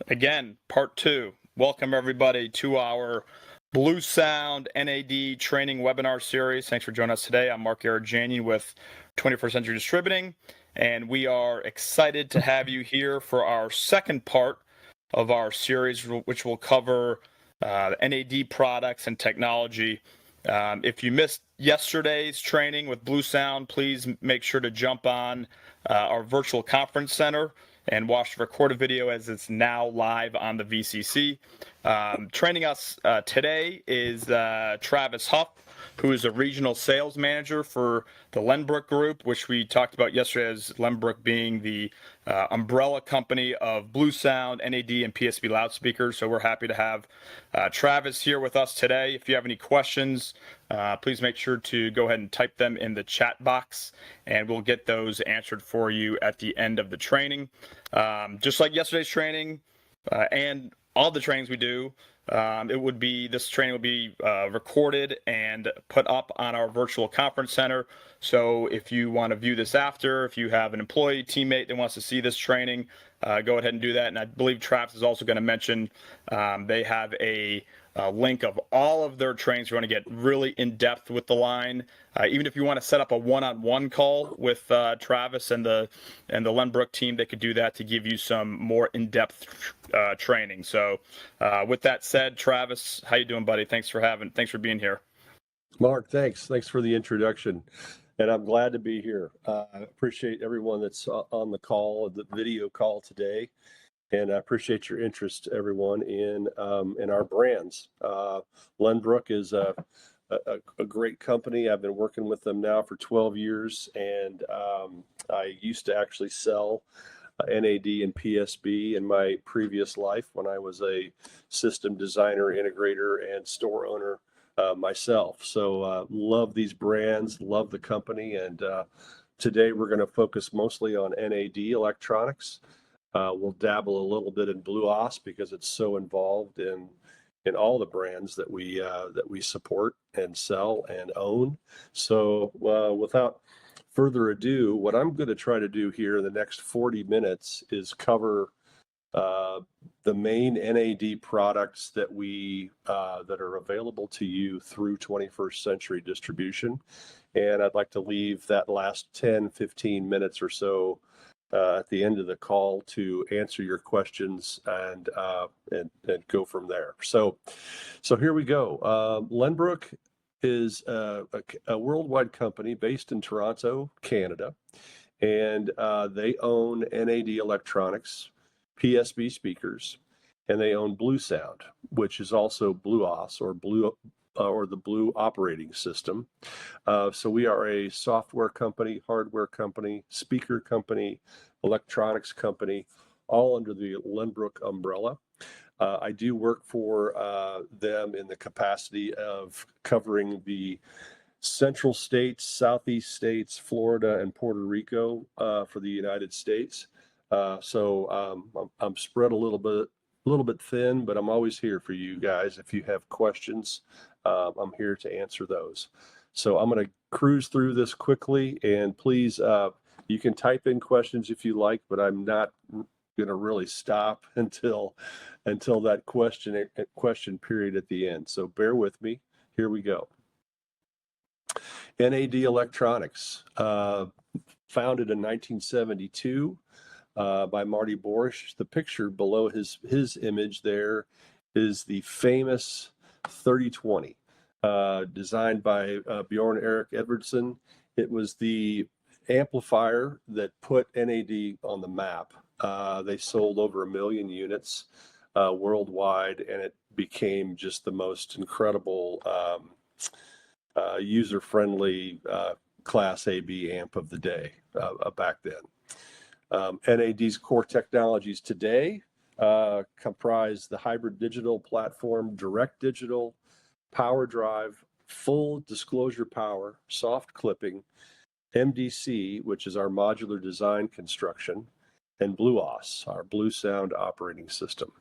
Again, part 2. Welcome everybody to our Blue Sound NAD training webinar series. Thanks for joining us today. I'm Mark Arajanian with 21st Century Distributing, and we are excited to have you here for our second part of our series, which will cover NAD products and technology. If you missed yesterday's training with Blue Sound, please make sure to jump on our virtual conference center and watch the recorded video as it's now live on the VCC. Training us today is Travis Huff, who is a regional sales manager for the Lenbrook group, which we talked about yesterday as Lenbrook being the umbrella company of Blue Sound, NAD, and PSB loudspeakers. So we're happy to have Travis here with us today. If you have any questions, please make sure to go ahead and type them in the chat box, and we'll get those answered for you at the end of the training. Just like yesterday's training and all the trainings we do, this training will be recorded and put up on our virtual conference center. So if you want to view this after, if you have an employee, teammate that wants to see this training, go ahead and do that. And I believe Travis is also going to mention they have a link of all of their trainings. You want to get really in depth with the line. Even if you want to set up a one-on-one call with Travis and the Lenbrook team, they could do that to give you some more in-depth training. So with that said, Travis, how you doing, buddy? Thanks for being here. Mark, thanks for the introduction, and I'm glad to be here. I appreciate everyone that's on the call, the video call today. And I appreciate your interest, everyone, in our brands. Lenbrook is a great company. I've been working with them now for 12 years, and I used to actually sell NAD and PSB in my previous life when I was a system designer, integrator, and store owner myself. So love these brands, love the company, and today we're going to focus mostly on NAD electronics. We'll dabble a little bit in Blue OS because it's so involved in all the brands that we support and sell and own. So without further ado, what I'm going to try to do here in the next 40 minutes is cover the main NAD products that are available to you through 21st Century Distribution. And I'd like to leave that last 10-15 minutes or so at the end of the call to answer your questions and go from there. So here we go. Lenbrook is a worldwide company based in Toronto, Canada, and they own NAD electronics, PSB speakers, and they own Blue Sound, which is also Blue OS or the Blue operating system. So we are a software company, hardware company, speaker company, electronics company, all under the Lenbrook umbrella. I do work for them in the capacity of covering the central states, southeast states, Florida, and Puerto Rico for the United States. So I'm spread a little bit thin, but I'm always here for you guys. If you have questions, I'm here to answer those. So I'm going to cruise through this quickly, and please, you can type in questions if you like, but I'm not going to really stop until that question period at the end. So bear with me. Here we go. NAD Electronics, founded in 1972 by Marty Borish. The picture below his image there is the famous 3020, designed by Bjorn Erik Edvardsson. It was the amplifier that put NAD on the map. They sold over 1 million units worldwide, and it became just the most incredible user-friendly Class AB amp of the day back then. NAD's core technologies today comprise the hybrid digital platform, direct digital, power drive, full disclosure power, soft clipping, MDC, which is our modular design construction, and Blue OS, our Blue Sound operating system.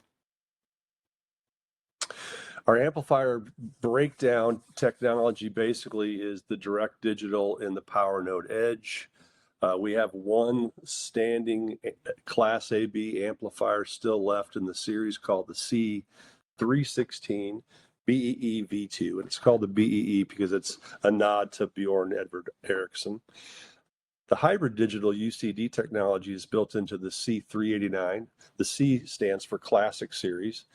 Our amplifier breakdown technology basically is the direct digital in the power node edge. We have one standing Class AB amplifier still left in the series called the C316 BEE V2, and it's called the BEE because it's a nod to Bjorn Edvard Eriksson. The hybrid digital UCD technology is built into the C389. The C stands for Classic Series,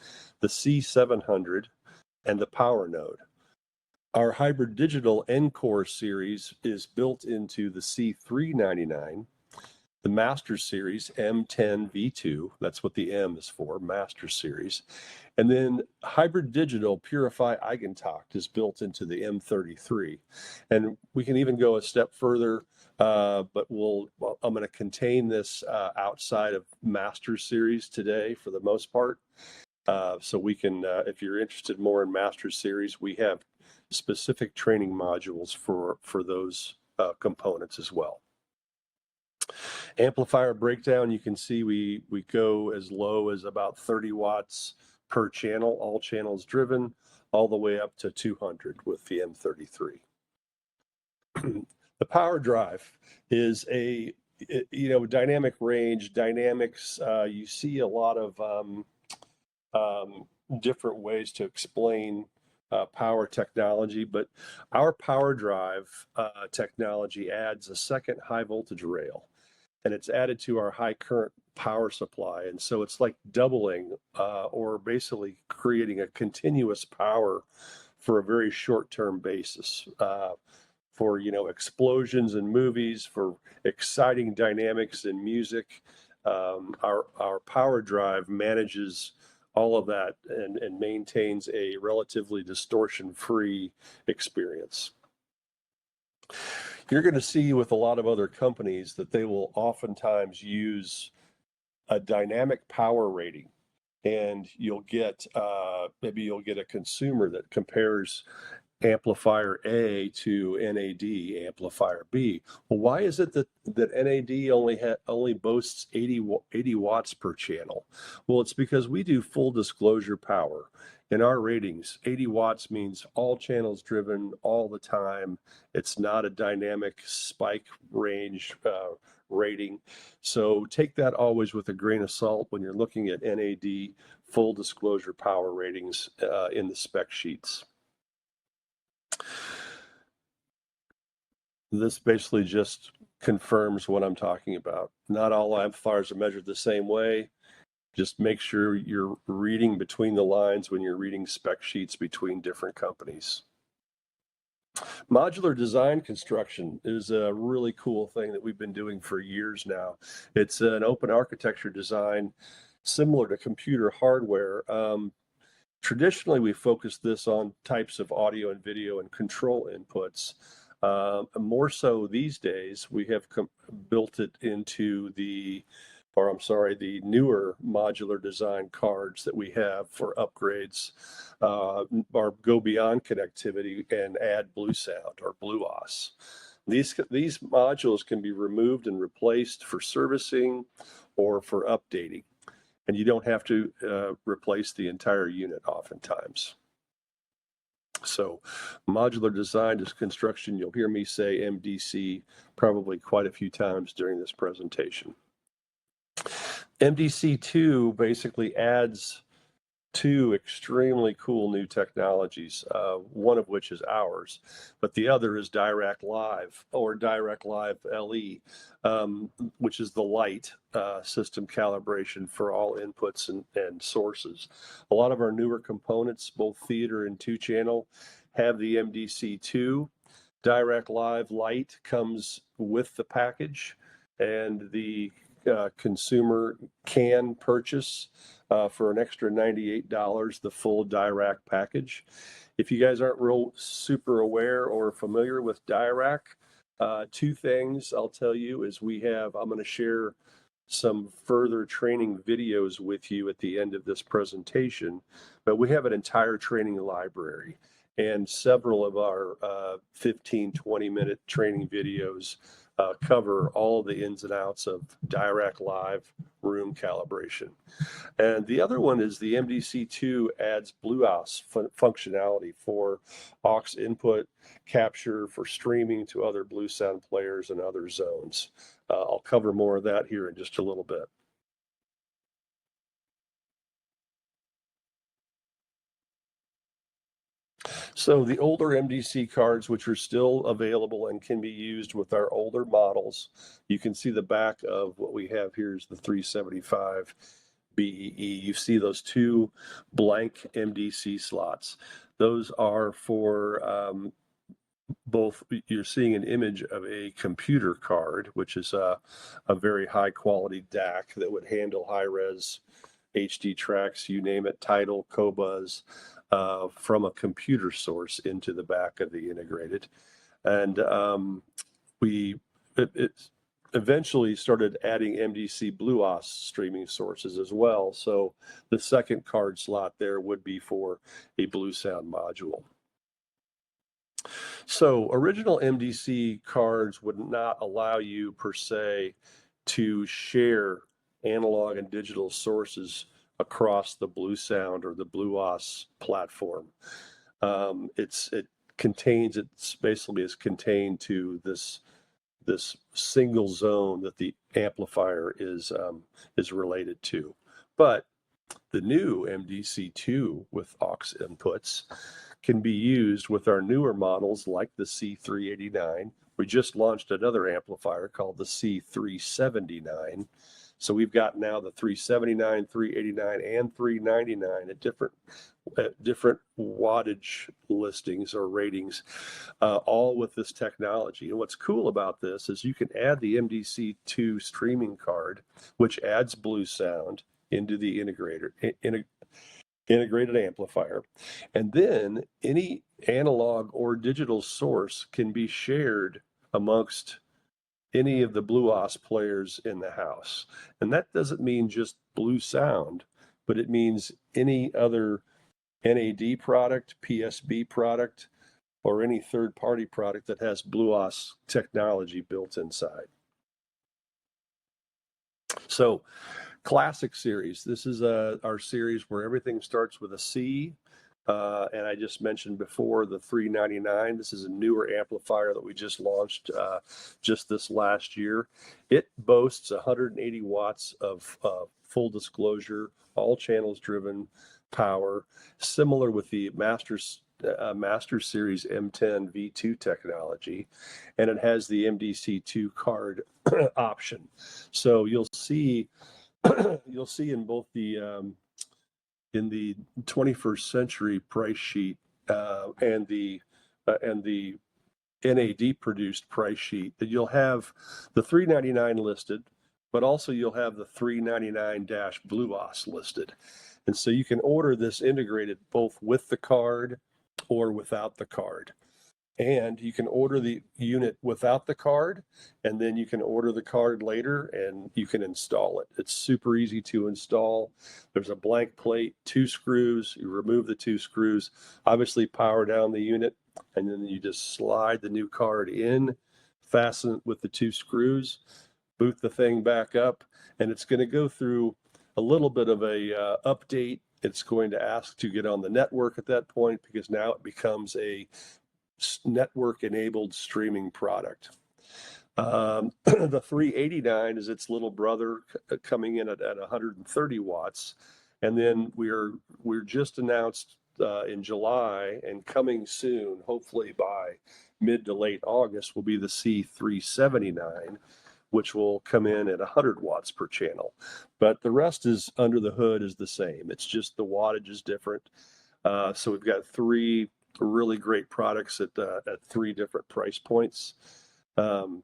the C700, and the Power Node. Our hybrid digital Encore series is built into the C399, the Master Series M10 V2, that's what the M is for, Master Series. And then hybrid digital Purify Eigentakt is built into the M33. And we can even go a step further, but I'm going to contain this outside of Master Series today for the most part. So we can, if you're interested more in Master Series, we have specific training modules for those components as well. Amplifier breakdown, you can see we go as low as about 30 watts per channel, all channels driven, all the way up to 200 with the M33. The power drive is a, dynamic range, dynamics. You see a lot of different ways to explain power technology, but our power drive technology adds a second high voltage rail, and it's added to our high current power supply. And so it's like doubling or basically creating a continuous power for a very short-term basis for, explosions in movies, for exciting dynamics in music. Our power drive manages all of that and maintains a relatively distortion-free experience. You're going to see with a lot of other companies that they will oftentimes use a dynamic power rating, and you'll get maybe you'll get a consumer that compares amplifier A to NAD amplifier B. Well, why is it that NAD only boasts 80 watts per channel? Well, it's because we do full disclosure power. In our ratings, 80 watts means all channels driven all the time. It's not a dynamic spike range rating. So take that always with a grain of salt when you're looking at NAD full disclosure power ratings in the spec sheets. This basically just confirms what I'm talking about. Not all amplifiers are measured the same way. Just make sure you're reading between the lines when you're reading spec sheets between different companies. Modular design construction is a really cool thing that we've been doing for years now. It's an open architecture design similar to computer hardware. Traditionally, we focused this on types of audio and video and control inputs. More so these days, we have built it into the newer modular design cards that we have for upgrades, our go beyond connectivity and add Blue Sound or BlueOS. These modules can be removed and replaced for servicing or for updating, and you don't have to replace the entire unit oftentimes. So modular design is construction. You'll hear me say MDC probably quite a few times during this presentation. MDC2 basically adds two extremely cool new technologies, one of which is ours, but the other is Dirac Live or Dirac Live LE, which is the light system calibration for all inputs and sources. A lot of our newer components, both theater and 2-channel, have the MDC2. Dirac Live Lite comes with the package, and the consumer can purchase for an extra $98 the full Dirac package. If you guys aren't real super aware or familiar with Dirac, two things I'll tell you is I'm going to share some further training videos with you at the end of this presentation, but we have an entire training library, and several of our 15-20 minute training videos cover all the ins and outs of Dirac Live room calibration. And the other one is the MDC2 adds BlueOS functionality for aux input capture for streaming to other Bluesound players and other zones. I'll cover more of that here in just a little bit. So the older MDC cards, which are still available and can be used with our older models, you can see the back of what we have here is the 375 BEE. You see those two blank MDC slots. Those are for both. You're seeing an image of a computer card, which is a very high quality DAC that would handle high res HD tracks, you name it, Tidal, Qobuz, from a computer source into the back of the integrated. And it eventually started adding MDC BlueOS streaming sources as well. So the second card slot there would be for a Bluesound module. So original MDC cards would not allow you per se to share analog and digital sources across the Bluesound or the BlueOS platform. It's basically is contained to this single zone that the amplifier is related to. But the new MDC2 with aux inputs can be used with our newer models like the C389. We just launched another amplifier called the C379. So we've got now the 379, 389, and 399 at different wattage listings or ratings, all with this technology. And what's cool about this is you can add the MDC2 streaming card, which adds Bluesound into the integrated amplifier. And then any analog or digital source can be shared amongst any of the BlueOS players in the house. And that doesn't mean just Bluesound, but it means any other NAD product, PSB product, or any third-party product that has BlueOS technology built inside. So, Classic series. This is our series where everything starts with a C. And I just mentioned before the 399. This is a newer amplifier that we just launched just this last year. It boasts 180 watts of full disclosure, all channels driven power, similar with the Master Series M10 V2 technology, and it has the MDC2 card option. So you'll see in both the in the 21st century price sheet and the NAD produced price sheet that you'll have the 399 listed, but also you'll have the 399-BlueOS listed. And so you can order this integrated both with the card or without the card. And you can order the unit without the card, and then you can order the card later and you can install it. It's super easy to install. There's a blank plate, 2 screws. You remove the 2 screws, obviously power down the unit, and then you just slide the new card in, fasten it with the 2 screws, boot the thing back up, and it's going to go through a little bit of a update. It's going to ask to get on the network at that point because now it becomes a network-enabled streaming product. The 389 is its little brother coming in at 130 watts. And then we're just announced in July and coming soon, hopefully by mid to late August, will be the C379, which will come in at 100 watts per channel. But the rest is under the hood is the same. It's just the wattage is different. So we've got 3 really great products at 3 different price points. So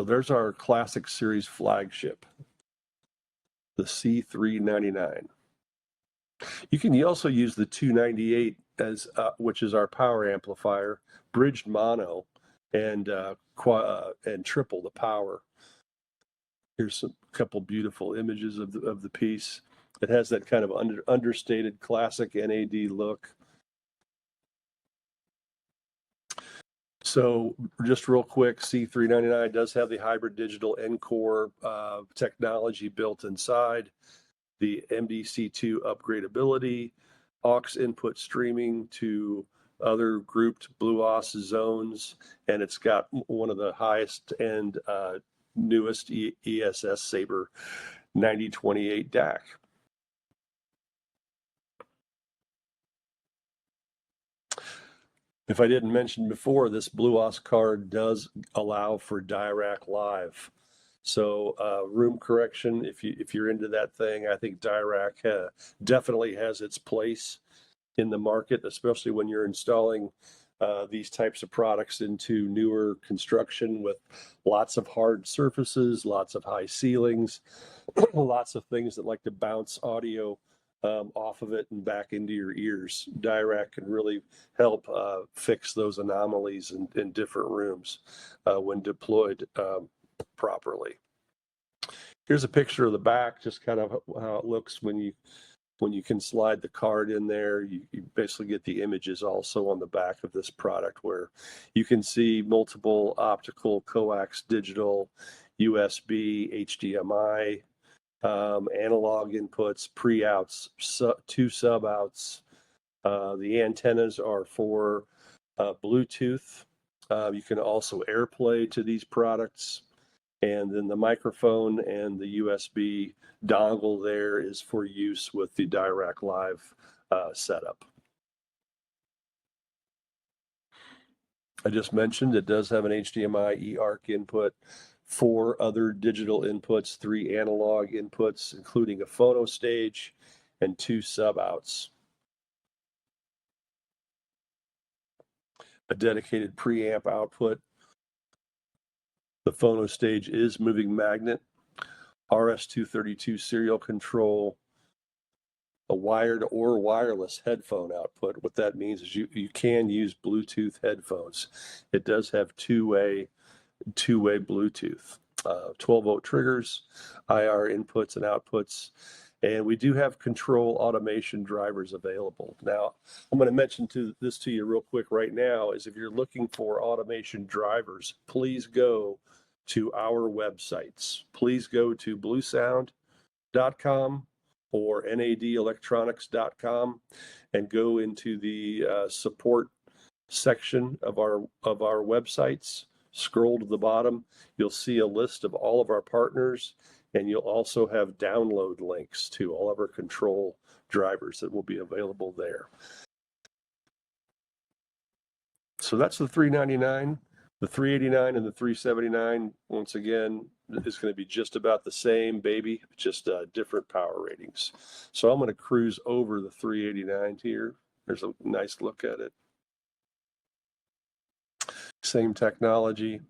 there's our Classic Series flagship, the C399. You can also use the 298 as which is our power amplifier, bridged mono, and triple the power. Here's a couple beautiful images of the piece. It has that kind of understated classic NAD look. So just real quick, C399 does have the hybrid digital Encore technology built inside, the MDC2 upgradability, aux input streaming to other grouped BlueOS zones, and it's got one of the highest end newest ESS Sabre 9028 DAC. If I didn't mention before, this BlueOS card does allow for Dirac Live. So room correction, if you're into that thing, I think Dirac definitely has its place in the market, especially when you're installing these types of products into newer construction with lots of hard surfaces, lots of high ceilings, lots of things that like to bounce audio off of it and back into your ears. Dirac can really help fix those anomalies in different rooms when deployed properly. Here's a picture of the back, just kind of how it looks when you can slide the card in there. You basically get the images also on the back of this product, where you can see multiple optical, coax, digital, USB, HDMI, analog inputs, pre-outs, two sub-outs. The antennas are for Bluetooth. You can also AirPlay to these products. And then the microphone and the USB dongle there is for use with the Dirac Live setup. I just mentioned it does have an HDMI eARC input, 4 other digital inputs, 3 analog inputs, including a phono stage and 2 sub-outs. A dedicated preamp output. The phono stage is moving magnet, RS-232 serial control, a wired or wireless headphone output. What that means is you can use Bluetooth headphones. It does have two-way Bluetooth, 12-volt triggers, IR inputs and outputs, and we do have control automation drivers available. Now, I'm going to mention this to you real quick right now, is if you're looking for automation drivers, please go to our websites. Please go to bluesound.com or nadelectronics.com and go into the support section of our websites. Scroll to the bottom, you'll see a list of all of our partners, and you'll also have download links to all of our control drivers that will be available there. So that's the 399. The 389 and the 379, once again, is going to be just about the same, baby, just different power ratings. So I'm going to cruise over the 389 here. There's a nice look at it. Same technology.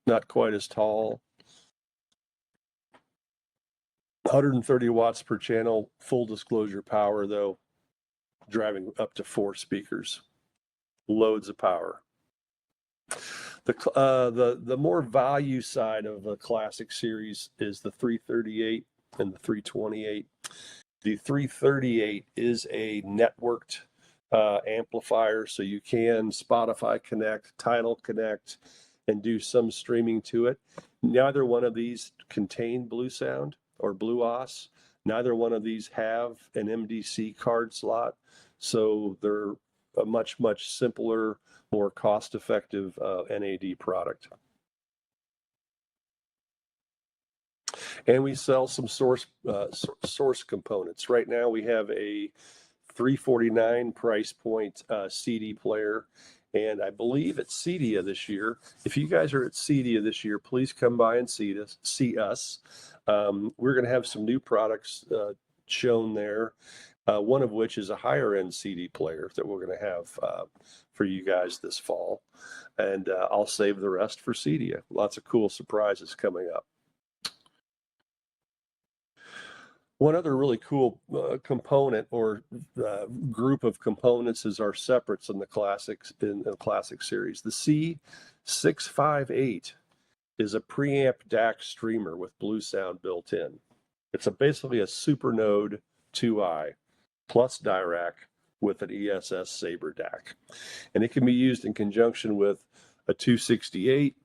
Not quite as tall. 130 watts per channel, full disclosure power though, driving up to 4 speakers. Loads of power. The more value side of the classic series is the 338 and the 328. The 338 is a networked amplifier, so you can Spotify connect, Tidal connect, and do some streaming to it. Neither one of these contain Bluesound or BlueOS. Neither one of these have an MDC card slot, so they're a much simpler, more cost-effective NAD product. And we sell some source components. Right now we have a $349 price point CD player, and I believe at CEDIA this year. If you guys are at CEDIA this year, please come by and see us. We're going to have some new products shown there. One of which is a higher end CD player that we're going to have for you guys this fall. And I'll save the rest for CEDIA. Lots of cool surprises coming up. One other really cool component or group of components is our separates in the classic series. The C658 is a preamp DAC streamer with Bluesound built in. It's basically a Supernode 2i plus Dirac with an ESS Sabre DAC. And it can be used in conjunction with a 268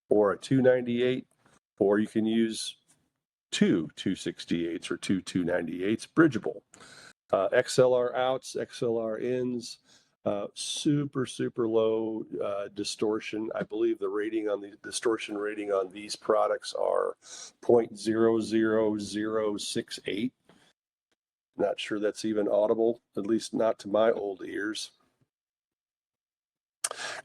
or a 298, or you can use two 268s or two 298s, bridgeable. XLR outs, XLR ins, super low distortion. I believe the rating on the distortion rating on these products are 0.00068. Not sure that's even audible, at least not to my old ears.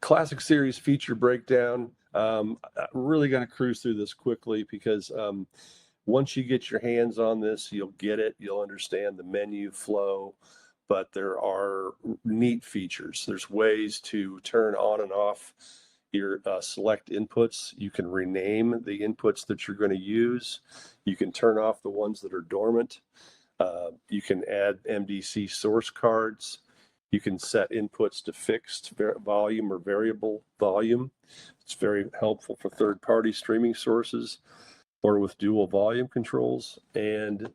Classic Series feature breakdown. I'm really going to cruise through this quickly because once you get your hands on this, you'll get it. You'll understand the menu flow, but there are neat features. There's ways to turn on and off your select inputs. You can rename the inputs that you're going to use. You can turn off the ones that are dormant. You can add MDC source cards. You can set inputs to fixed volume or variable volume. It's very helpful for third-party streaming sources or with dual volume controls, and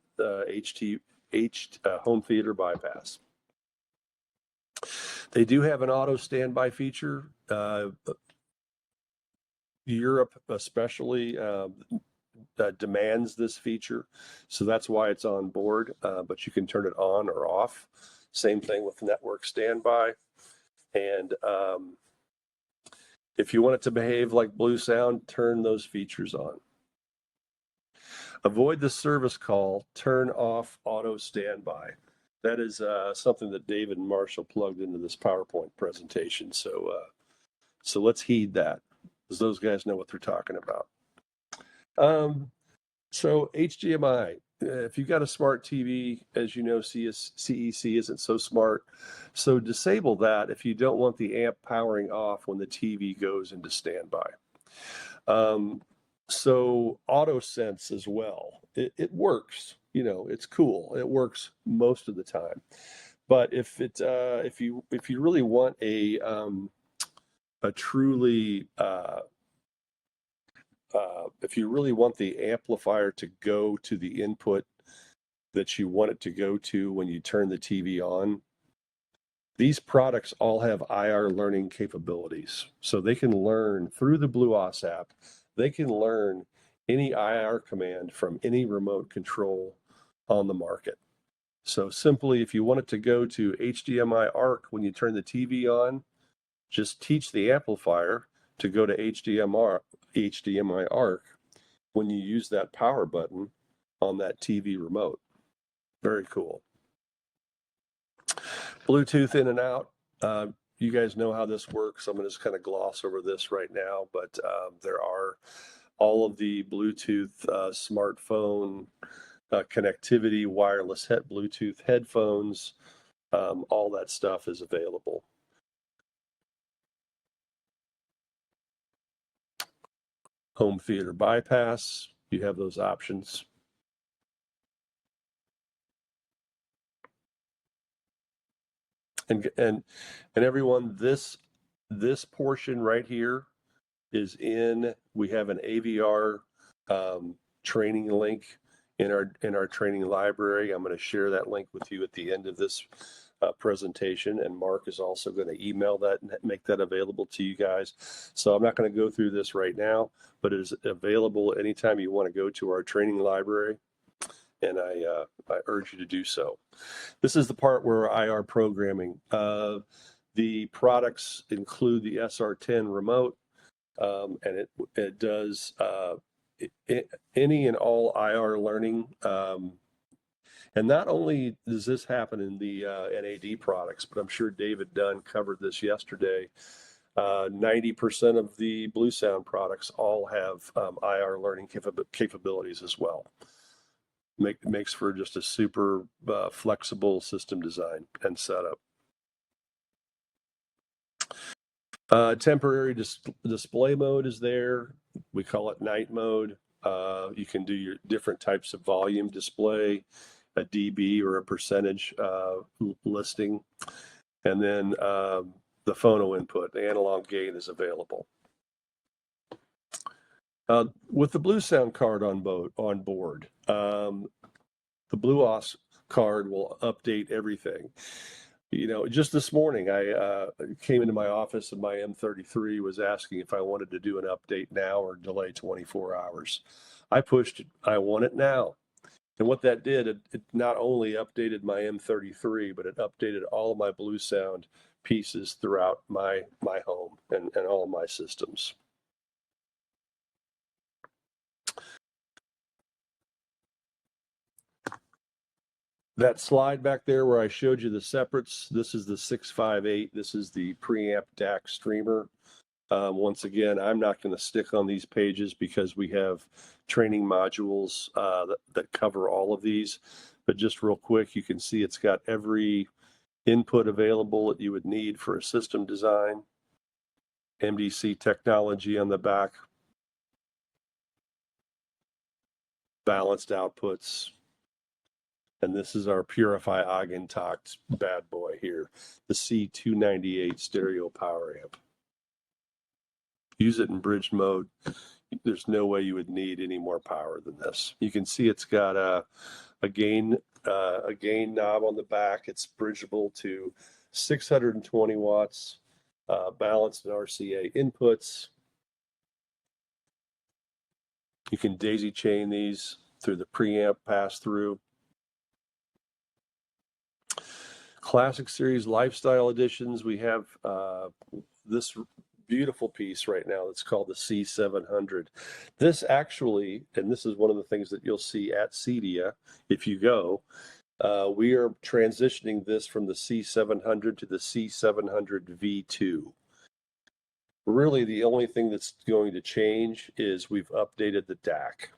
home theater bypass. They do have an auto standby feature. Europe especially demands this feature, so that's why it's on board, but you can turn it on or off. Same thing with network standby. And if you want it to behave like Blue Sound, turn those features on. Avoid the service call, turn off auto standby. That is something that David and Marshall plugged into this PowerPoint presentation. So let's heed that, because those guys know what they're talking about. So HDMI, if you've got a smart TV, as you know, CEC isn't so smart. So disable that if you don't want the amp powering off when the TV goes into standby. So auto sense as well. It works, you know, it's cool. It works most of the time. But if you really want a truly if you really want the amplifier to go to the input that you want it to go to when you turn the TV on, these products all have IR learning capabilities. So they can learn through the BlueOS app, they can learn any IR command from any remote control on the market. So simply, if you want it to go to HDMI ARC when you turn the TV on, just teach the amplifier to go to HDMI ARC when you use that power button on that TV remote. Very cool. Bluetooth in and out. You guys know how this works. I'm going to just kind of gloss over this right now, but there are all of the Bluetooth smartphone connectivity, wireless Bluetooth headphones, all that stuff is available. Home theater bypass, you have those options. And everyone, this portion right here is we have an AVR training link in our training library. I'm going to share that link with you at the end of this presentation, and Mark is also going to email that and make that available to you guys. So I'm not going to go through this right now, but it is available anytime you want to go to our training library, and I urge you to do so. This is the part where IR programming. The products include the SR10 remote, and it does any and all IR learning. And not only does this happen in the NAD products, but I'm sure David Dunn covered this yesterday. 90% of the Blue Sound products all have IR learning capabilities as well. Makes for just a super flexible system design and setup. Temporary display mode is there. We call it night mode. You can do your different types of volume display, a dB or a percentage listing, and then the phono input, the analog gain is available. With the Blue Sound card on board, the BlueOS card will update everything. Just this morning, I came into my office and my M33 was asking if I wanted to do an update now or delay 24 hours. I pushed, I want it now. And what that did, it not only updated my M33, but it updated all of my Blue Sound pieces throughout my home and all of my systems. That slide back there where I showed you the separates, this is the 658. This is the preamp DAC streamer. Once again, I'm not going to stick on these pages because we have training modules that cover all of these. But just real quick, you can see it's got every input available that you would need for a system design. MDC technology on the back. Balanced outputs. And this is our Purify Augmentox bad boy here, the C298 stereo power amp. Use it in bridge mode. There's no way you would need any more power than this. You can see it's got a gain knob on the back. It's bridgeable to 620 watts, balanced and RCA inputs. You can daisy chain these through the preamp pass-through. Classic Series Lifestyle Editions, we have this beautiful piece right now that's called the C700. This actually, and this is one of the things that you'll see at CEDIA if you go, we are transitioning this from the C700 to the C700 V2. Really, the only thing that's going to change is we've updated the DAC.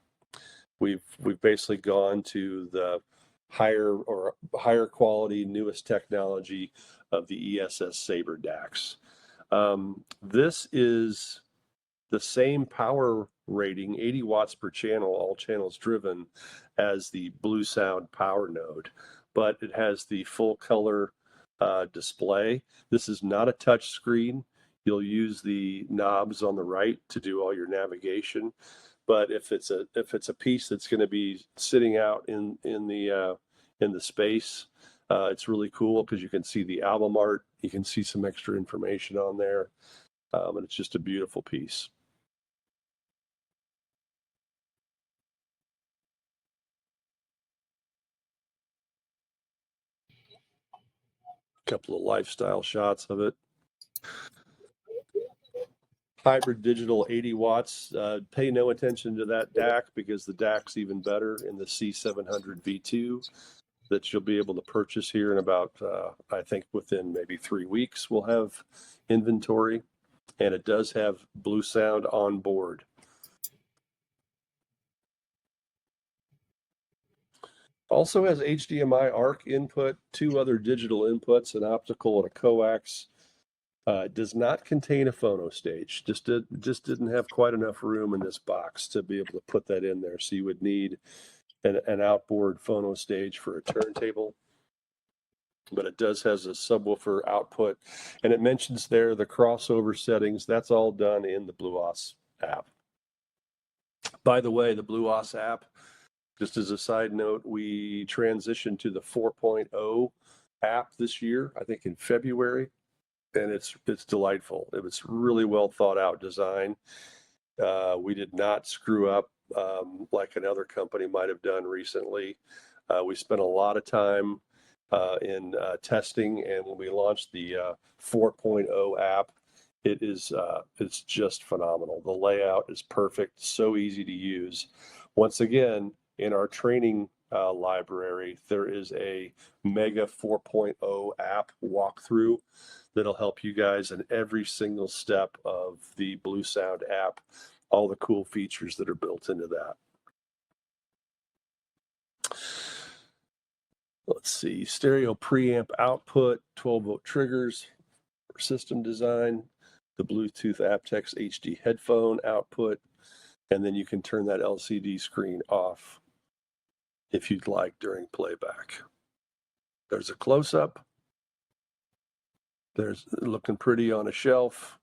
We've basically gone to the higher quality, newest technology of the ESS Sabre DACs. This is the same power rating, 80 watts per channel, all channels driven, as the Blue Sound power node, but it has the full color display. This is not a touch screen. You'll use the knobs on the right to do all your navigation. But if it's a piece that's going to be sitting out in the space, it's really cool because you can see the album art. You can see some extra information on there, and it's just a beautiful piece. A couple of lifestyle shots of it. Hybrid digital 80 watts. Pay no attention to that DAC because the DAC's even better in the C700 V2 that you'll be able to purchase here in about, I think within maybe 3 weeks, we'll have inventory. And it does have Blue Sound on board. Also has HDMI ARC input, 2 other digital inputs, an optical and a coax. Does not contain a phono stage. Just didn't have quite enough room in this box to be able to put that in there. So you would need an outboard phono stage for a turntable. But it does has a subwoofer output, and it mentions there the crossover settings. That's all done in the BlueOS app. By the way, the BlueOS app, just as a side note, we transitioned to the 4.0 app this year, I think in February, and it's delightful. It was really well thought out design. We did not screw up like another company might have done recently. We spent a lot of time in testing, and when we launched the 4.0 app, it's just phenomenal. The layout is perfect, so easy to use. Once again, in our training library, there is a mega 4.0 app walkthrough that'll help you guys in every single step of the Blue Sound app, all the cool features that are built into that. Let's see, stereo preamp output, 12-volt triggers for system design, the Bluetooth aptX HD headphone output, and then you can turn that LCD screen off if you'd like during playback. There's a close-up. There's looking pretty on a shelf,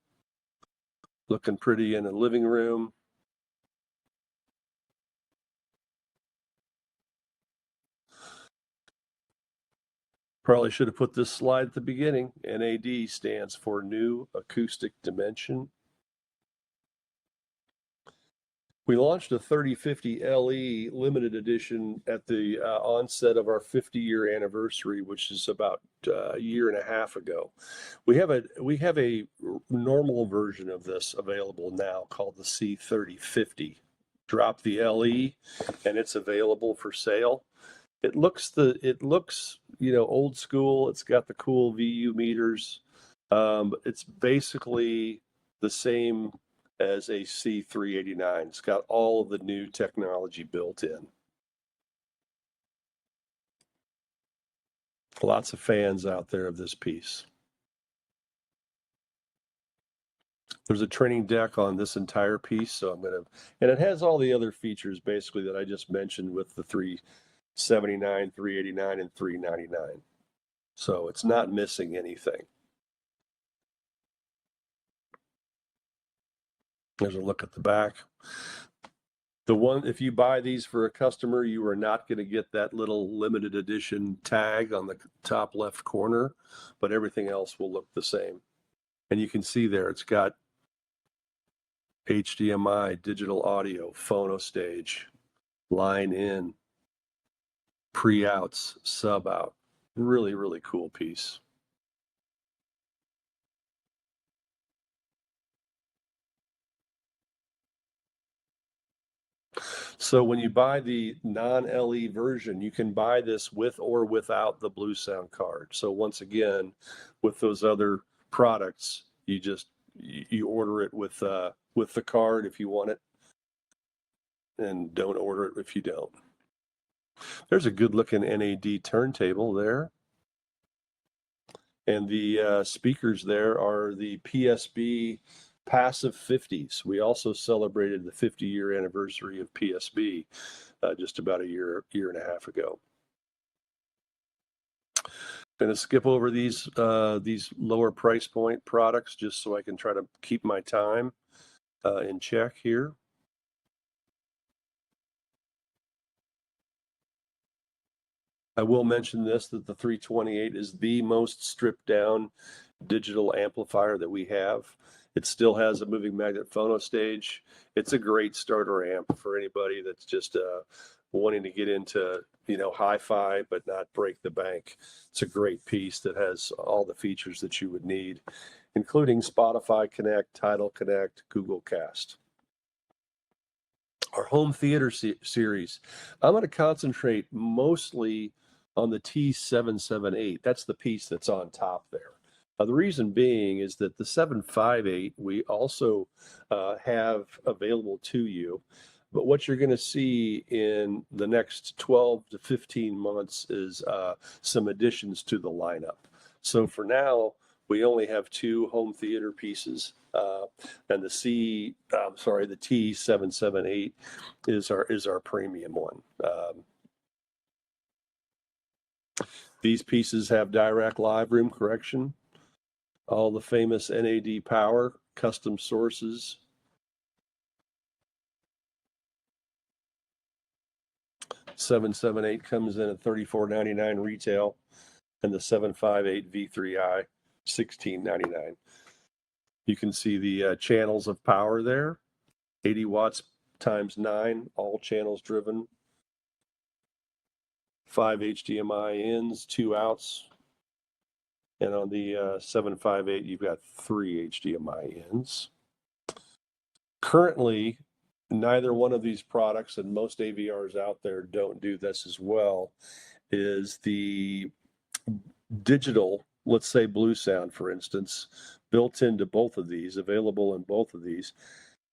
looking pretty in a living room. Probably should have put this slide at the beginning. NAD stands for New Acoustic Dimension. We launched a 3050 LE limited edition at the onset of our 50-year anniversary, which is about a year and a half ago. We have a normal version of this available now called the C3050. Drop the LE, and it's available for sale. It looks old school. It's got the cool VU meters. It's basically the same as a C389. It's got all of the new technology built in. Lots of fans out there of this piece. There's a training deck on this entire piece, so and it has all the other features basically that I just mentioned with the 379, 389, and 399. So it's not missing anything. There's a look at the back. If you buy these for a customer, you are not going to get that little limited edition tag on the top left corner, but everything else will look the same. And you can see there, it's got HDMI, digital audio, phono stage, line in, pre-outs, sub out. Really, really cool piece. So when you buy the non-LE version, you can buy this with or without the Blue Sound card. So once again, with those other products, you order it with the card if you want it, and don't order it if you don't. There's a good looking NAD turntable there. And the speakers there are the PSB Passive 50s. We also celebrated the 50-year anniversary of PSB just about a year and a half ago. Going to skip over these lower price point products just so I can try to keep my time in check here. I will mention this, that the 328 is the most stripped down digital amplifier that we have. It still has a moving magnet phono stage. It's a great starter amp for anybody that's just wanting to get into, hi-fi but not break the bank. It's a great piece that has all the features that you would need, including Spotify Connect, Tidal Connect, Google Cast. Our home theater series, I'm going to concentrate mostly on the T778. That's the piece that's on top there. The reason being is that the 758 we also have available to you, but what you're going to see in the next 12 to 15 months is some additions to the lineup. So for now, we only have 2 home theater pieces, and the T778 is our premium one. These pieces have direct live room correction, all the famous NAD power, custom sources. $778 comes in at $34.99 retail, and the 758 V3i $16.99. You can see the channels of power there, 80 watts times 9, all channels driven. 5 HDMI ins, 2 outs. And on the 758, you've got 3 HDMI ins. Currently, neither one of these products, and most AVRs out there don't do this as well, is the digital, let's say Blue Sound, for instance, built into both of these, available in both of these.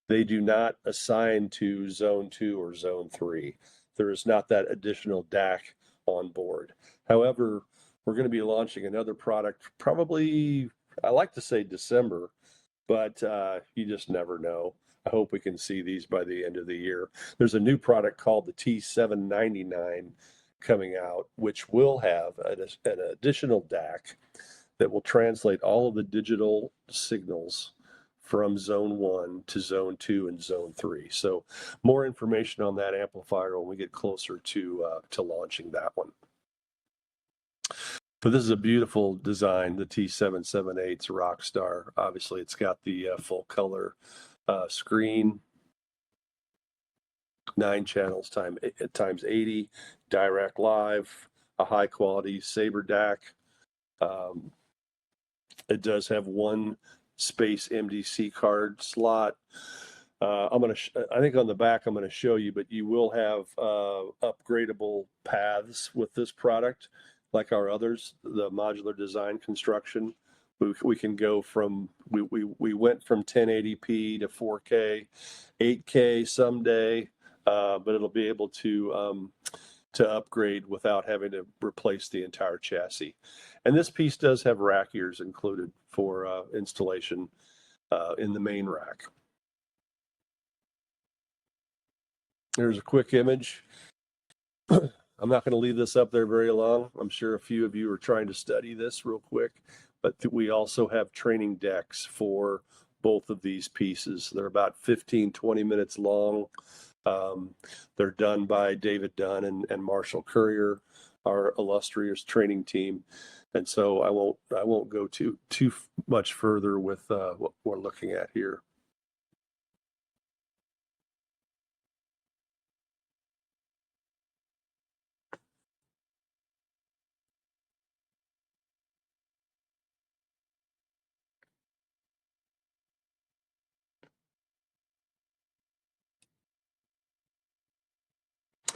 They do not assign to Zone 2 or Zone 3. There is not that additional DAC on board. However, we're going to be launching another product probably, I like to say December, but you just never know. I hope we can see these by the end of the year. There's a new product called the T799 coming out, which will have an additional DAC that will translate all of the digital signals from Zone 1 to Zone 2 and Zone 3. So more information on that amplifier when we get closer to launching that one. But this is a beautiful design, the T778's Rockstar. Obviously, it's got the full color screen, 9 channels times 80, direct live, a high quality Saber DAC. It does have one space MDC card slot. I think on the back I'm going to show you, but you will have upgradable paths with this product, like our others, the modular design construction. We can go from, we went from 1080p to 4K, 8K someday, but it'll be able to upgrade without having to replace the entire chassis. And this piece does have rack ears included for installation in the main rack. There's a quick image. I'm not going to leave this up there very long. I'm sure a few of you are trying to study this real quick, but we also have training decks for both of these pieces. They're about 15, 20 minutes long. They're done by David Dunn and Marshall Courier, our illustrious training team. And so I won't go too much further with what we're looking at here.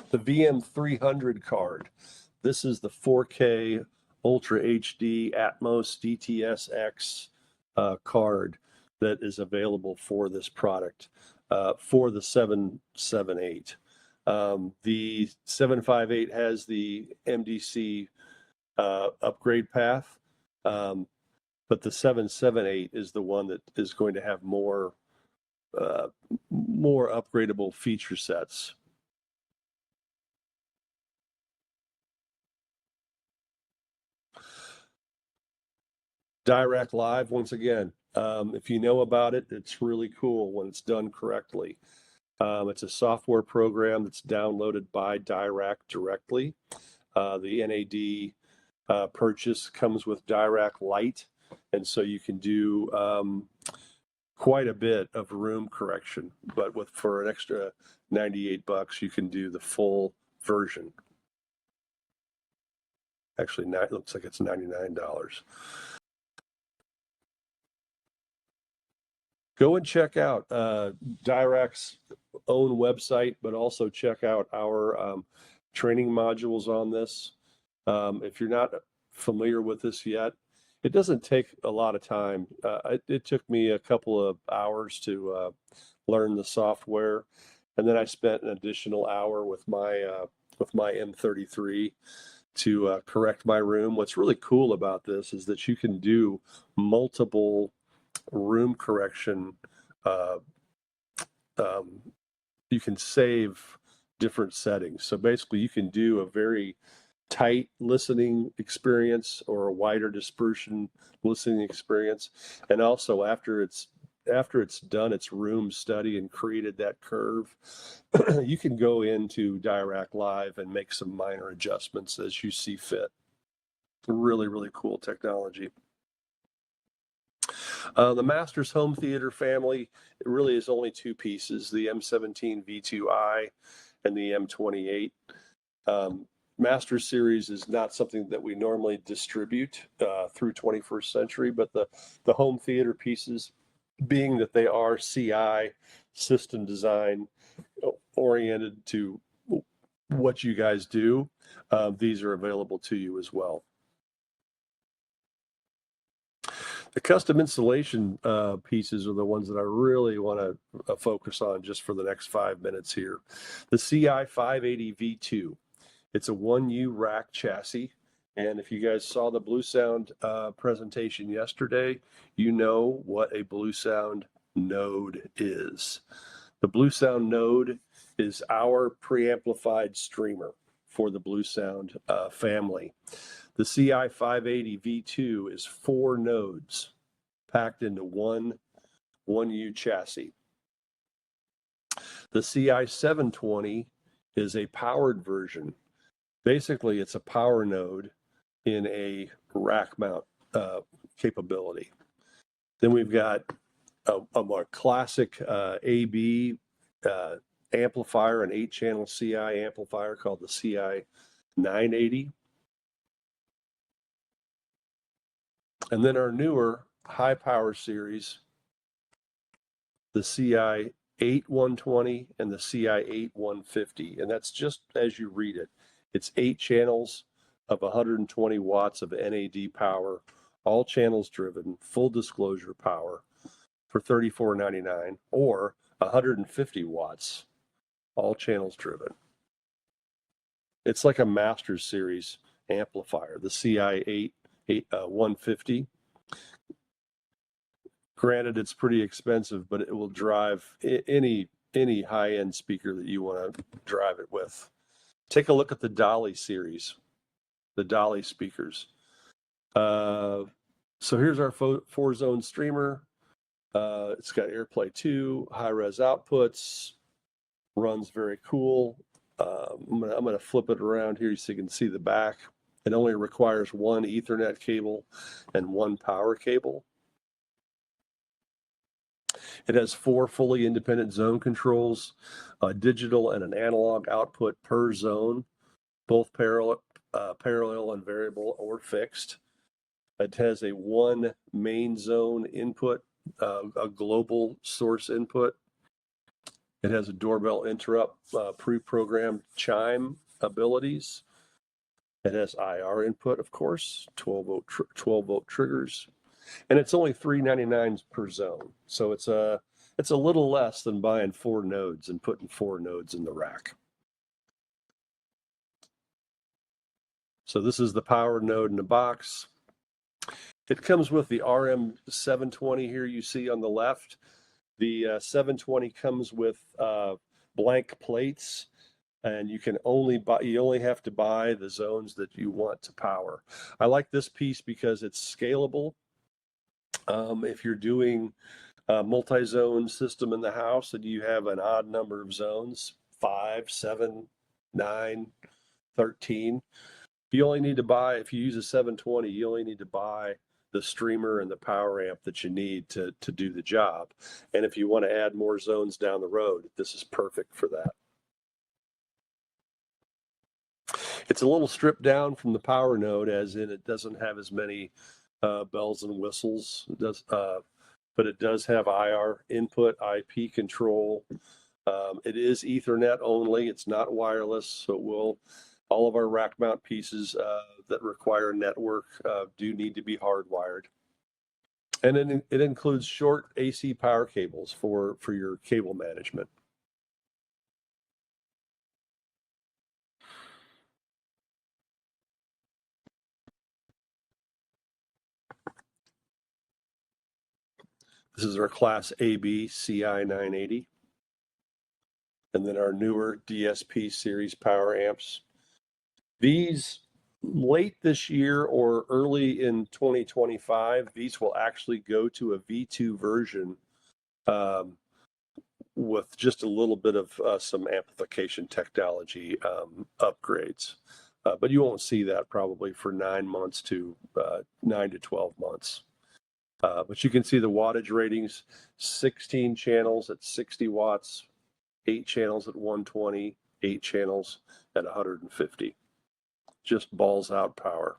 The VM300 card. This is the 4K Ultra HD Atmos DTSX card that is available for this product for the 778. The 758 has the MDC upgrade path, but the 778 is the one that is going to have more upgradable feature sets. Direct Live, once again, if you know about it, it's really cool when it's done correctly. It's a software program that's downloaded by Direct directly. The NAD purchase comes with Direct Lite, and so you can do quite a bit of room correction, but for an extra $98, you can do the full version. Actually, it looks like it's $99. Go and check out Direct's own website, but also check out our training modules on this. If you're not familiar with this yet, it doesn't take a lot of time. It took me a couple of hours to learn the software, and then I spent an additional hour with my M33 to correct my room. What's really cool about this is that you can do multiple room correction. You can save different settings. So basically you can do a very tight listening experience or a wider dispersion listening experience. And also after it's done its room study and created that curve, you can go into Direct Live and make some minor adjustments as you see fit. Really, really cool technology. The Masters home theater family, it really is only 2 pieces, the M17 V2i and the M28. Masters series is not something that we normally distribute through 21st Century, but the home theater pieces, being that they are CI system design oriented to what you guys do, these are available to you as well. The custom installation pieces are the ones that I really want to focus on just for the next 5 minutes here. The CI 580 V2. It's a 1U rack chassis. And if you guys saw the Blue Sound presentation yesterday, you know what a Blue Sound node is. The Blue Sound node is our preamplified streamer for the Blue Sound family. The CI 580 V2 is 4 nodes packed into one 1U chassis. The CI 720 is a powered version. Basically, it's a power node in a rack mount capability. Then we've got a more classic AB amplifier, an 8-channel CI amplifier called the CI 980. And then our newer high power series, the CI 8120 and the CI 8150. And that's just as you read it. It's 8 channels of 120 watts of NAD power, all channels driven, full disclosure power for $34.99, or 150 watts, all channels driven. It's like a Masters Series amplifier, the CI 150. Granted, it's pretty expensive, but it will drive any high-end speaker that you want to drive it with. Take a look at the Dolly series, the Dolly speakers. So here's our 4-zone streamer. It's got AirPlay 2, high-res outputs, runs very cool. I'm gonna flip it around here so you can see the back. It only requires one Ethernet cable and one power cable. It has 4 fully independent zone controls, a digital and an analog output per zone, both parallel and variable or fixed. It has a 1 main zone input, a global source input. It has a doorbell interrupt, pre-programmed chime abilities. It has IR input, of course, 12 volt triggers, and it's only $3.99 per zone. So it's a little less than buying 4 nodes and putting 4 nodes in the rack. So this is the power node in the box. It comes with the RM720 here you see on the left. The 720 comes with blank plates, and you only have to buy the zones that you want to power. I like this piece because it's scalable. If you're doing a multi-zone system in the house and you have an odd number of zones, 5, 7, 9, 13, you only need to buy, if you use a 720, you only need to buy the streamer and the power amp that you need to do the job. And if you want to add more zones down the road, this is perfect for that. It's a little stripped down from the power node, as in it doesn't have as many bells and whistles. It does, but it does have IR input, IP control. It is Ethernet only. It's not wireless, so all of our rack mount pieces that require network do need to be hardwired. And then it includes short AC power cables for your cable management. This is our Class AB CI 980. And then our newer DSP series power amps. These, late this year or early in 2025, these will actually go to a V2 version with just a little bit of some amplification technology upgrades. But you won't see that probably for 9 to 12 months. But you can see the wattage ratings: 16 channels at 60 watts, 8 channels at 120, 8 channels at 150. Just balls out power.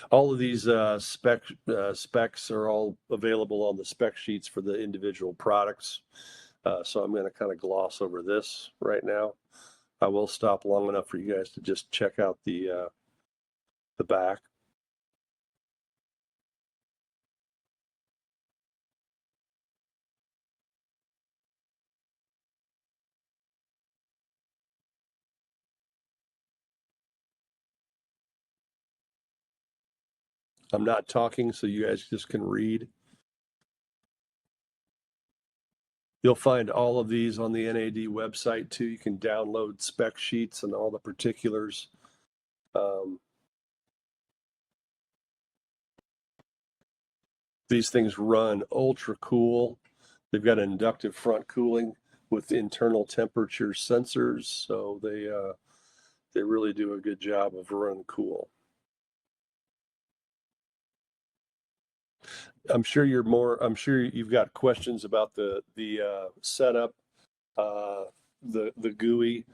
All of these specs are all available on the spec sheets for the individual products. So I'm going to kind of gloss over this right now. I will stop long enough for you guys to just check out the back. I'm not talking, so you guys just can read. You'll find all of these on the NAD website too. You can download spec sheets and all the particulars. These things run ultra cool. They've got inductive front cooling with internal temperature sensors, so they really do a good job of run cool. I'm sure you've got questions about the setup, the GUI.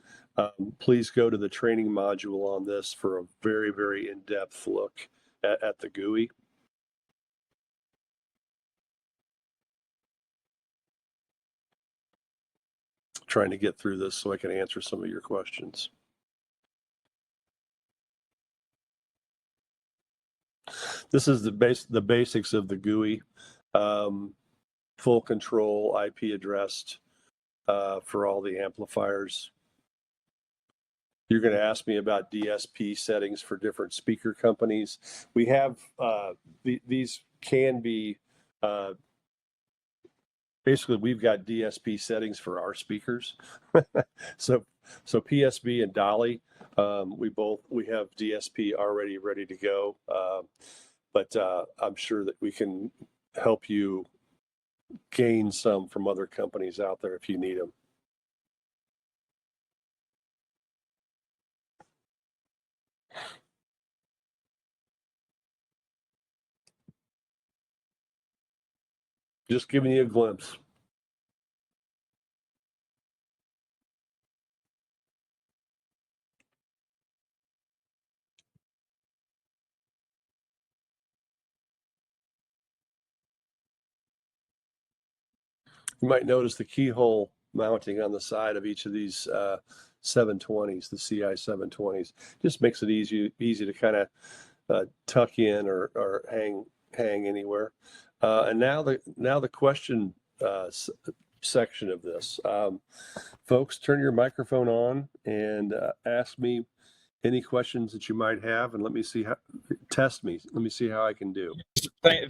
Please go to the training module on this for a very, very in-depth look at the GUI. Trying to get through this so I can answer some of your questions. This is the basics of the GUI. Full control, IP addressed for all the amplifiers. You're going to ask me about DSP settings for different speaker companies. We have these can be basically we've got DSP settings for our speakers. so PSB and Dolly, we have DSP already ready to go. But I'm sure that we can help you gain some from other companies out there if you need them. Just giving you a glimpse. You might notice the keyhole mounting on the side of each of these 720s, the CI 720s. Just makes it easy to kind of tuck in or hang anywhere. And now the question section of this. Folks, turn your microphone on and ask me any questions that you might have, and let me see test me. Let me see how I can do.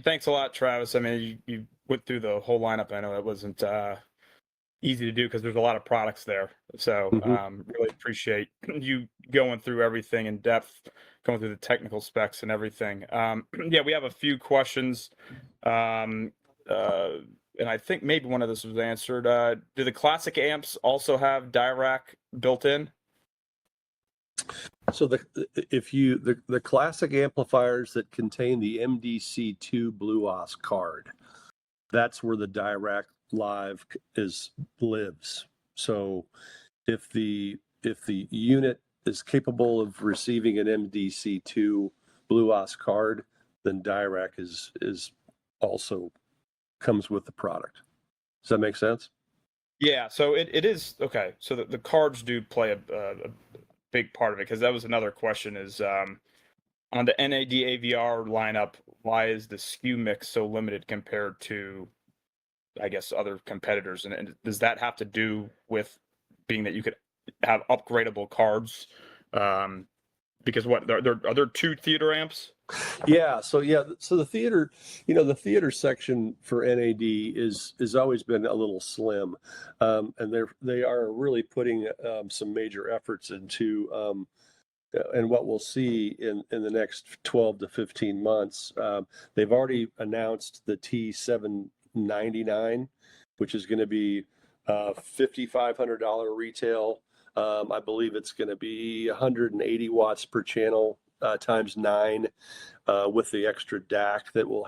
Thanks a lot, Travis. I mean, you went through the whole lineup. I know it wasn't easy to do because there's a lot of products there. So really appreciate you going through everything in depth, going through the technical specs and everything. Yeah, we have a few questions. And I think maybe one of this was answered. Do the classic amps also have Dirac built in? So the classic amplifiers that contain the MDC2 BlueOS card, that's where the Dirac Live lives. So if the unit is capable of receiving an MDC2 BlueOS card, then Dirac is also comes with the product. Does that make sense? Yeah, so it is okay. So the cards do play a big part of it, because that was another question is on the NAD AVR lineup, why is the SKU mix so limited compared to, I guess, other competitors? And does that have to do with being that you could have upgradable cards? Because what are there two theater amps? Yeah. So the theater, the theater section for NAD is always been a little slim, and they are really putting some major efforts into, and what we'll see in the next 12 to 15 months. They've already announced the T799, which is going to be $5,500 retail. I believe it's going to be 180 watts per channel times 9, with the extra DAC that will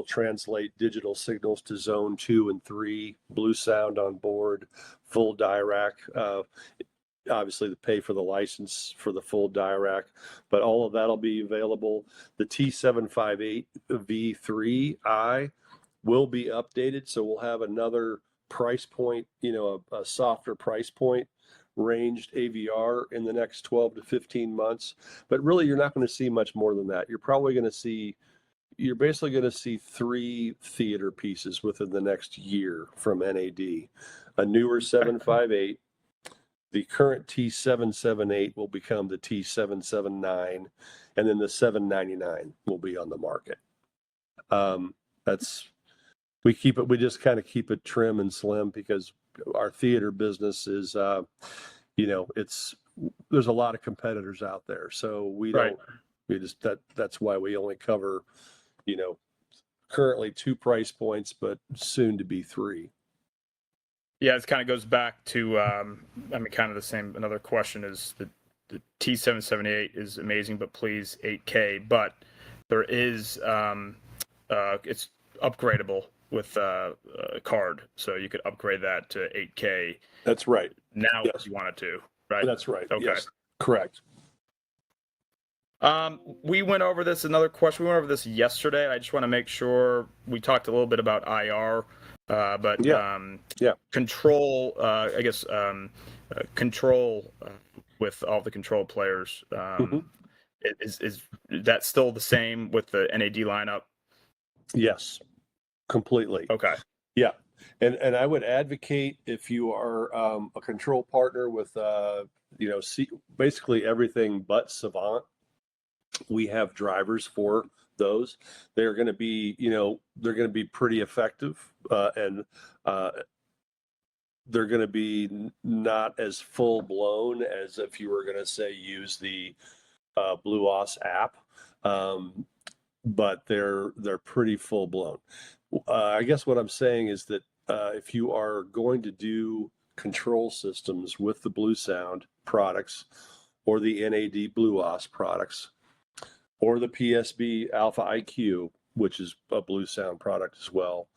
translate digital signals to zone 2 and 3, Blue Sound on board, full Dirac. Obviously, to pay for the license for the full Dirac, but all of that'll be available. The T758 V3i will be updated, so we'll have another price point, a softer price point ranged AVR in the next 12 to 15 months. But really, you're not going to see much more than that. You're basically going to see 3 theater pieces within the next year from NAD. A newer 758, the current T778 will become the T779, and then the 799 will be on the market. We just kind of keep it trim and slim, because our theater business is, there's a lot of competitors out there. So that's why we only cover, currently 2 price points, but soon to be 3. Yeah, it kind of goes back to, I mean, kind of the same. Another question is the T778 is amazing, but please 8K. But there is, it's upgradable with a card, so you could upgrade that to 8K. That's right. Now, Yes. if you wanted to, right? That's right. Okay. Yes, correct. We went over this. Another question. We went over this yesterday. I just want to make sure we talked a little bit about IR, but Yeah. control. I guess control with all the control players. Is that still the same with the NAD lineup? Yes, completely. Okay. Yeah. And I would advocate, if you are a control partner with basically everything but Savant, we have drivers for those. They're going to be, they're going to be pretty effective, and they're going to be not as full blown as if you were going to say use the BlueOS app, but they're pretty full blown. I guess what I'm saying is that if you are going to do control systems with the Blue Sound products, or the NAD BlueOS products, or the PSB Alpha IQ, which is a Blue Sound product as well,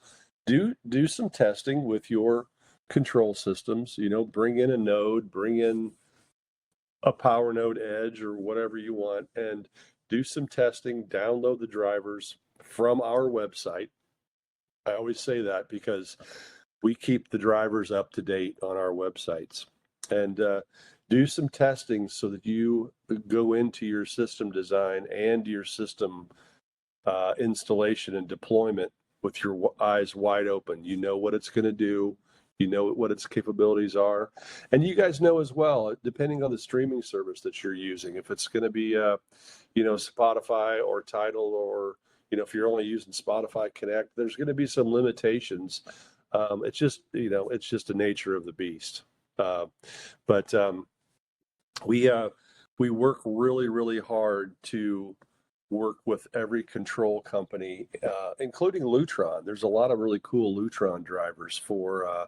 do some testing with your control systems. Bring in a node, bring in a Power Node Edge or whatever you want, and do some testing. Download the drivers from our website. I always say that because we keep the drivers up to date on our websites, and do some testing so that you go into your system design and your system installation and deployment with your eyes wide open. You know what it's going to do. You know what its capabilities are. And you guys know as well, depending on the streaming service that you're using, if it's going to be, Spotify or Tidal, or, if you're only using Spotify Connect, there's going to be some limitations. It's just, it's just the nature of the beast. But we work really, really hard to work with every control company, including Lutron. There's a lot of really cool Lutron drivers for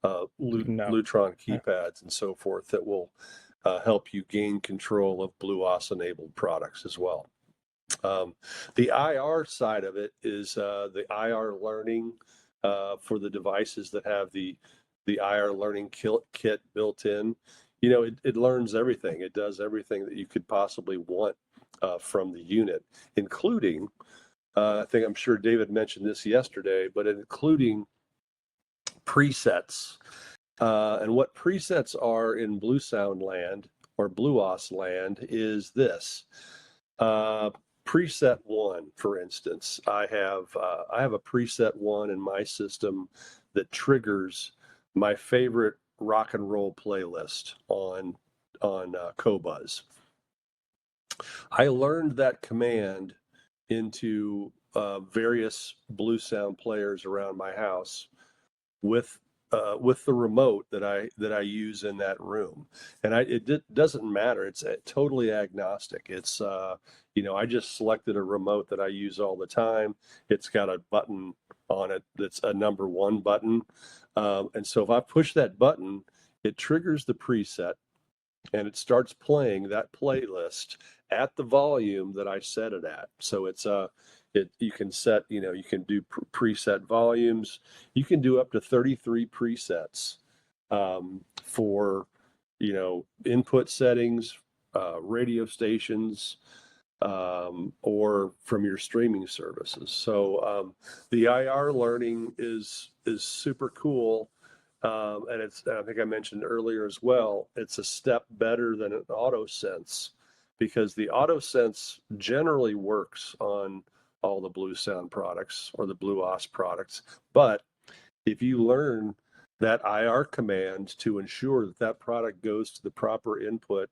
Lutron keypads and so forth that will help you gain control of BlueOS enabled products as well. The IR side of it is the IR learning for the devices that have the IR learning kit built in. It learns everything. It does everything that you could possibly want from the unit, including, I'm sure David mentioned this yesterday, but including presets. And what presets are in Blue Sound land or BlueOS land is this. Preset 1, for instance, I have a preset 1 in my system that triggers my favorite rock and roll playlist on Qobuz. I learned that command into various Blue Sound players around my house with the remote that I use in that room, and it doesn't matter. It's totally agnostic. It's I just selected a remote that I use all the time. It's got a button on it that's a number 1 button, and so if I push that button, it triggers the preset, and it starts playing that playlist at the volume that I set it at. So it's you can set, you can do preset volumes. You can do up to 33 presets for, input settings, radio stations, or from your streaming services. So the IR learning is super cool. And I think I mentioned earlier as well, it's a step better than an AutoSense, because the AutoSense generally works on all the Blue Sound products or the BlueOS products. But if you learn that IR command to ensure that product goes to the proper input,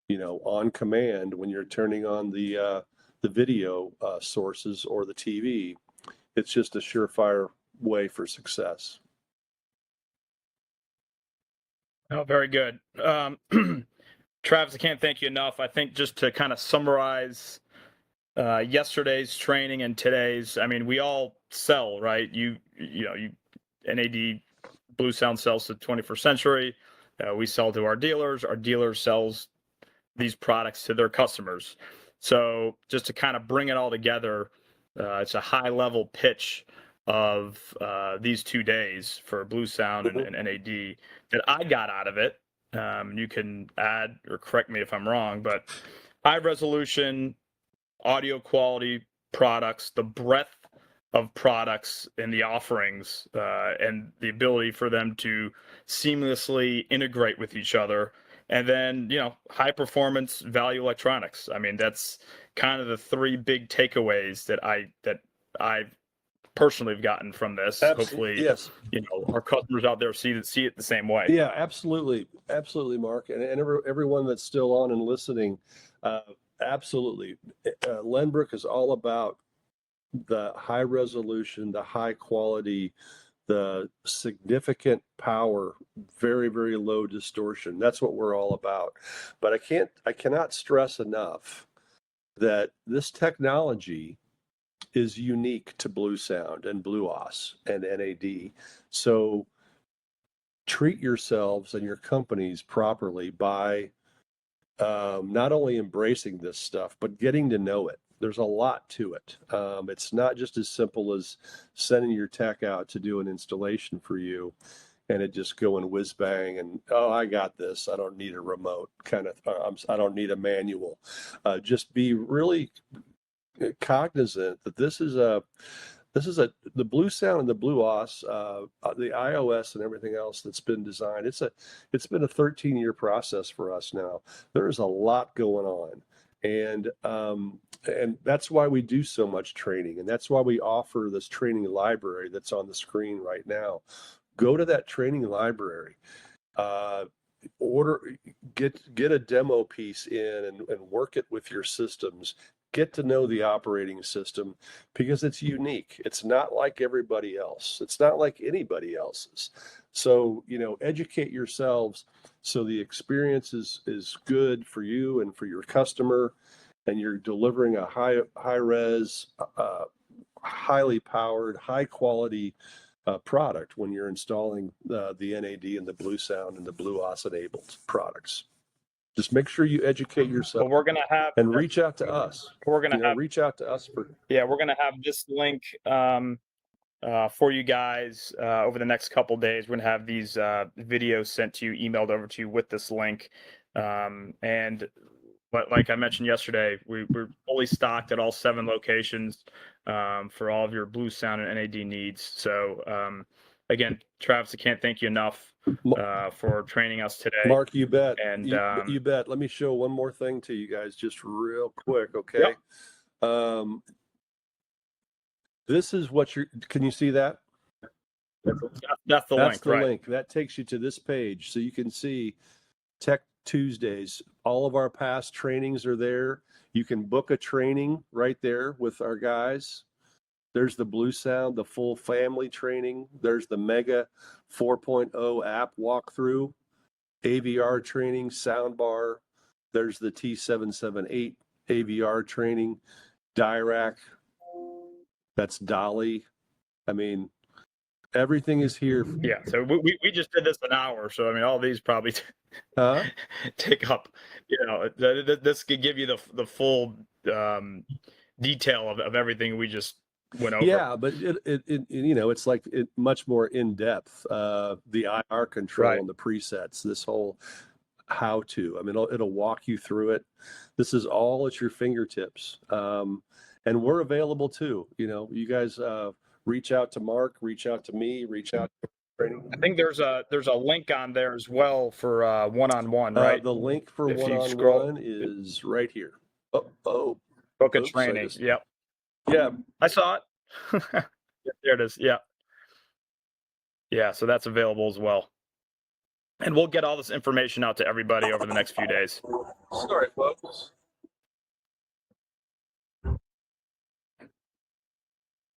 on command when you're turning on the video sources or the TV, it's just a surefire way for success. Oh, very good. Travis, I can't thank you enough. I think just to kind of summarize yesterday's training and today's, I mean, we all sell, right? You NAD Blue Sound sells to 21st Century. We sell to our dealers. Our dealers sells these products to their customers. So just to kind of bring it all together, it's a high-level pitch of these 2 days for Blue Sound and NAD that I got out of it. You can add or correct me if I'm wrong, but high resolution, audio quality products, the breadth of products and the offerings, and the ability for them to seamlessly integrate with each other. And then, high performance value electronics. I mean, that's kind of the 3 big takeaways that I personally have gotten from this. Hopefully, yes. Our customers out there see it the same way. Yeah, absolutely, Mark, and everyone that's still on and listening, absolutely. Lenbrook is all about the high resolution, the high quality, the significant power, very, very low distortion. That's what we're all about. But I cannot stress enough that this technology is unique to Blue Sound and BlueOS and NAD. So treat yourselves and your companies properly by not only embracing this stuff, but getting to know it. There's a lot to it. It's not just as simple as sending your tech out to do an installation for you and it just going whiz bang and, oh, I got this. I don't need a remote kind of, I don't need a manual. Just be really cognizant that this is the Blue Sound and the BlueOS, the iOS and everything else that's been designed. It's been a 13-year process for us now. There is a lot going on. And that's why we do so much training, and that's why we offer this training library that's on the screen right now. Go to that training library, get a demo piece in and work it with your systems. Get to know the operating system because it's unique. It's not like everybody else. It's not like anybody else's. So, educate yourselves so the experience is good for you and for your customer, and you're delivering a high res, highly powered, high quality product when you're installing the NAD and the Blue Sound and the BlueOS enabled products. Just make sure you educate yourself. Well, we're gonna have and reach out to us. We're gonna reach out to us for. Yeah, we're gonna have this link for you guys over the next couple days. We're gonna have these videos sent to you, emailed over to you with this link. And like I mentioned yesterday, we're fully stocked at all 7 locations for all of your Blue Sound and NAD needs. So again, Travis, I can't thank you enough for training us today. Mark, you bet. And you bet. Let me show one more thing to you guys, just real quick, okay? Yep. This is what can you see that? That's the link, right? Link. That takes you to this page. So you can see Tech Tuesdays. All of our past trainings are there. You can book a training right there with our guys. There's the Blue Sound, the full family training. There's the Mega 4.0 app walkthrough, AVR training, soundbar. There's the T778 AVR training, Dirac. That's Dolly. I mean, everything is here. Yeah. So we just did this an hour. So, I mean, all these probably take up, this could give you the full detail of everything we just went over. Yeah, but it's like much more in depth. The IR control and the presets, this whole how to. I mean, it'll walk you through it. This is all at your fingertips, and we're available too. You guys reach out to Mark, reach out to me, reach out to training. I think there's a link on there as well for one-on-one, right? The link for if one-on-one is right here. Book a training. Yep. Yeah, I saw it. There it is. Yeah. Yeah, so that's available as well. And we'll get all this information out to everybody over the next few days. Sorry, folks.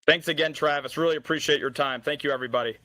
Thanks again, Travis. Really appreciate your time. Thank you, everybody.